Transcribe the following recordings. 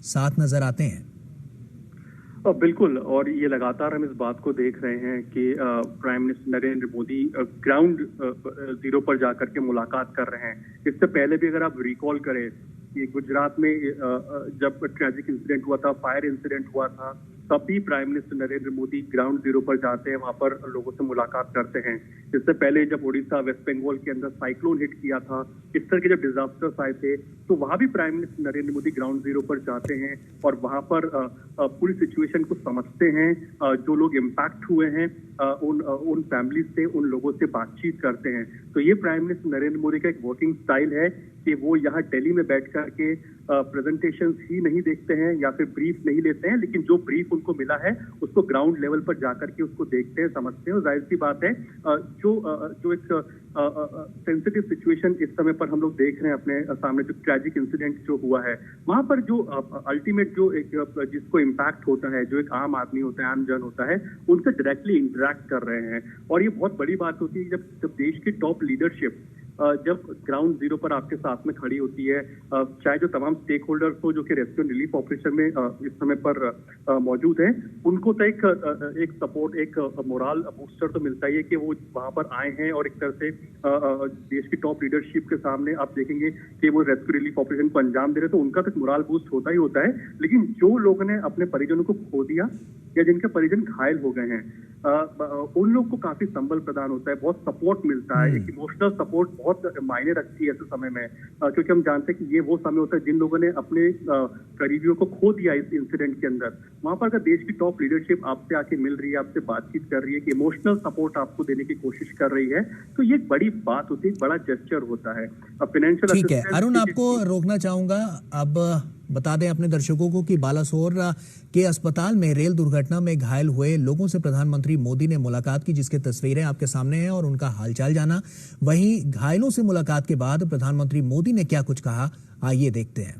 साथ नजर आते हैं। बिल्कुल, और ये लगातार हम इस बात को देख रहे हैं कि prime minister Narendra Modi ground zero पर जाकर के मुलाकात कर रहे हैं। इससे पहले भी अगर आप रिकॉल करें कि गुजरात में जब ट्रैजिक इंसिडेंट हुआ था, फायर इंसिडेंट हुआ था, तब भी prime minister Narendra Modi ground zero पर जाते हैं, वहां पर लोगों से मुलाकात करते हैं। इससे पहले जब उड़ीसा, वेस्ट बंगाल के अंदर साइक्लोन हिट किया था, इस तरह के जब डिजास्टर्स आए थे, तो वहां भी prime minister Narendra Modi ground zero पर जाते हैं और वहां पर पूरी सिचुएशन को समझते हैं। जो लोग इम्पैक्ट हुए हैं उन फैमिली से, उन लोगों से बातचीत करते हैं। तो ये प्राइम मिनिस्टर नरेंद्र मोदी का एक वर्किंग स्टाइल है कि वो यहाँ दिल्ली में बैठ करके प्रेजेंटेशंस ही नहीं देखते हैं या फिर ब्रीफ नहीं लेते हैं, लेकिन जो ब्रीफ उनको मिला है उसको ग्राउंड लेवल पर जाकर के उसको देखते हैं, समझते हैं। और जाहिर सी बात है जो एक सेंसिटिव सिचुएशन इस समय पर हम लोग देख रहे हैं अपने सामने, जो ट्रैजिक इंसिडेंट जो हुआ है, वहां पर जो अल्टीमेट जो एक जिसको इम्पैक्ट होता है, जो एक आम आदमी होता है, आम जन होता है, उनसे डायरेक्टली इंटरेक्ट कर रहे हैं। और ये बहुत बड़ी बात होती है जब देश की टॉप लीडरशिप जब ग्राउंड जीरो पर आपके साथ में खड़ी होती है, चाहे जो तमाम स्टेक होल्डर्स हो जो कि रेस्क्यू एंड रिलीफ ऑपरेशन में इस समय पर मौजूद हैं, उनको तो एक सपोर्ट, एक मोरल बूस्टर तो मिलता ही है कि वो वहां पर आए हैं और एक तरह से देश की टॉप लीडरशिप के सामने आप देखेंगे कि वो रेस्क्यू रिलीफ ऑपरेशन को अंजाम दे रहे, तो उनका तो मोरल बूस्ट होता ही होता है। लेकिन जो लोगों ने अपने परिजनों को खो दिया या जिनके परिजन घायल हो गए हैं, उन लोग को काफी संबल प्रदान होता है, बहुत सपोर्ट मिलता है, एक इमोशनल सपोर्ट बहुत मायने रखती है ऐसे समय में, क्योंकि हम जानते हैं कि ये वो समय होता है जिन लोगों ने अपने करीबियों को खो दिया इस इंसिडेंट के अंदर। वहां पर अगर देश की टॉप लीडरशिप आपसे आके मिल रही है, आपसे बातचीत कर रही है, कि इमोशनल सपोर्ट आपको देने की कोशिश कर रही है, तो ये एक बड़ी बात होती है, एक बड़ा जेस्चर होता है। फाइनेंशियल ठीक है अरुण, आपको रोकना चाहूंगा। अब बता दें अपने दर्शकों को कि बालासोर के अस्पताल में रेल दुर्घटना में घायल हुए लोगों से प्रधानमंत्री मोदी ने मुलाकात की, जिसकी तस्वीरें आपके सामने हैं, और उनका हालचाल जाना। वहीं घायलों से मुलाकात के बाद प्रधानमंत्री मोदी ने क्या कुछ कहा, आइए देखते हैं।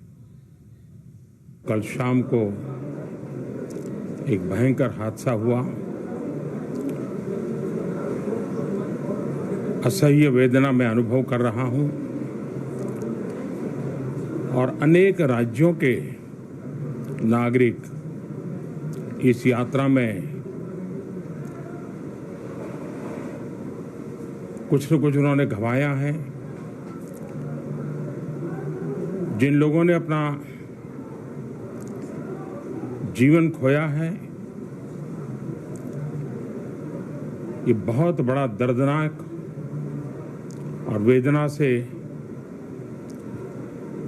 कल शाम को एक भयंकर हादसा हुआ। असह्य वेदना में अनुभव कर रहा हूं और अनेक राज्यों के नागरिक इस यात्रा में कुछ न कुछ उन्होंने गंवाया है। जिन लोगों ने अपना जीवन खोया है, ये बहुत बड़ा दर्दनाक और वेदना से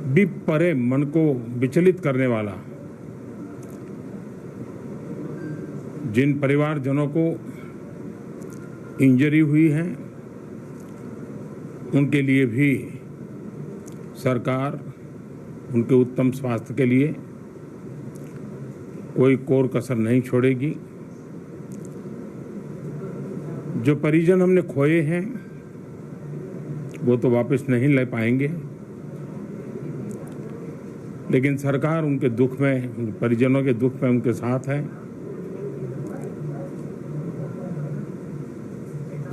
भी परे मन को विचलित करने वाला। जिन परिवारजनों को इंजरी हुई है, उनके लिए भी सरकार उनके उत्तम स्वास्थ्य के लिए कोई कोर कसर नहीं छोड़ेगी। जो परिजन हमने खोए हैं वो तो वापस नहीं ले पाएंगे, लेकिन सरकार उनके दुख में, उनके परिजनों के दुख में उनके साथ है।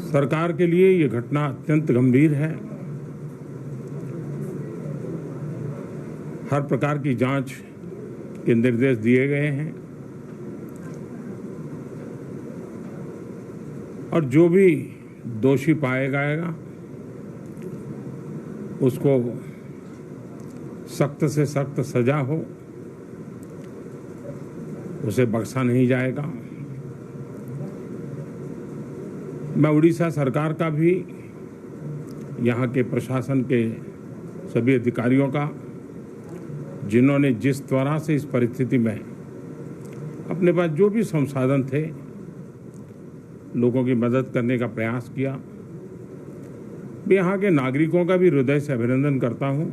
सरकार के लिए ये घटना अत्यंत गंभीर है। हर प्रकार की जांच के निर्देश दिए गए हैं और जो भी दोषी पाया जाएगा उसको सख्त से सख्त सजा हो, उसे बख्शा नहीं जाएगा। मैं उड़ीसा सरकार का भी, यहाँ के प्रशासन के सभी अधिकारियों का, जिन्होंने जिस तरह से इस परिस्थिति में अपने पास जो भी संसाधन थे लोगों की मदद करने का प्रयास किया, मैं यहाँ के नागरिकों का भी हृदय से अभिनंदन करता हूँ,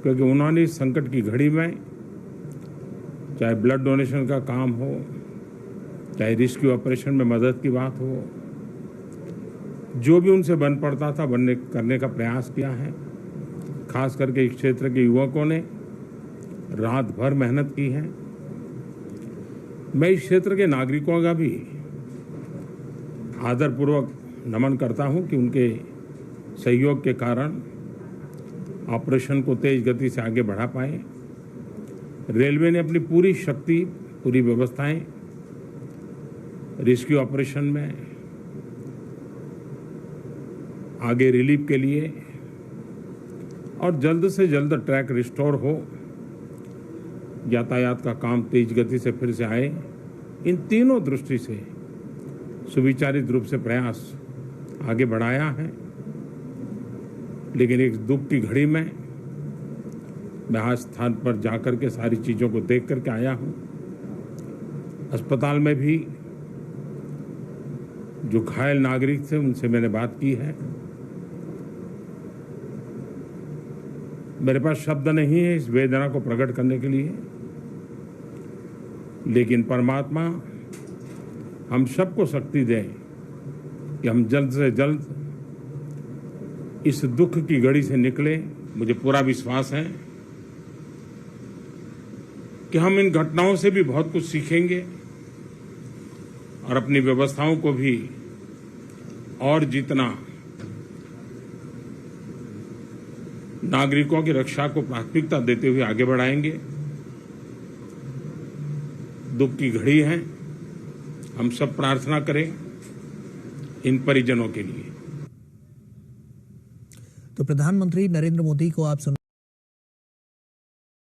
क्योंकि उन्होंने इस संकट की घड़ी में, चाहे ब्लड डोनेशन का काम हो, चाहे रेस्क्यू ऑपरेशन में मदद की बात हो, जो भी उनसे बन पड़ता था करने का प्रयास किया है। खास करके इस क्षेत्र के युवकों ने रात भर मेहनत की है। मैं इस क्षेत्र के नागरिकों का भी आदरपूर्वक नमन करता हूं कि उनके सहयोग के कारण ऑपरेशन को तेज गति से आगे बढ़ा पाए। रेलवे ने अपनी पूरी शक्ति, पूरी व्यवस्थाएं रेस्क्यू ऑपरेशन में, आगे रिलीफ के लिए और जल्द से जल्द ट्रैक रिस्टोर हो, यातायात का काम तेज गति से फिर से आए, इन तीनों दृष्टि से सुविचारित रूप से प्रयास आगे बढ़ाया है। लेकिन एक दुख की घड़ी में मैं आज स्थान पर जाकर के सारी चीजों को देख करके आया हूं। अस्पताल में भी जो घायल नागरिक थे उनसे मैंने बात की है। मेरे पास शब्द नहीं है इस वेदना को प्रकट करने के लिए, लेकिन परमात्मा हम सबको शक्ति दे कि हम जल्द से जल्द इस दुख की घड़ी से निकले। मुझे पूरा विश्वास है कि हम इन घटनाओं से भी बहुत कुछ सीखेंगे और अपनी व्यवस्थाओं को भी और जितना नागरिकों की रक्षा को प्राथमिकता देते हुए आगे बढ़ाएंगे। दुख की घड़ी है, हम सब प्रार्थना करें इन परिजनों के लिए। तो प्रधानमंत्री नरेंद्र मोदी को आप सुन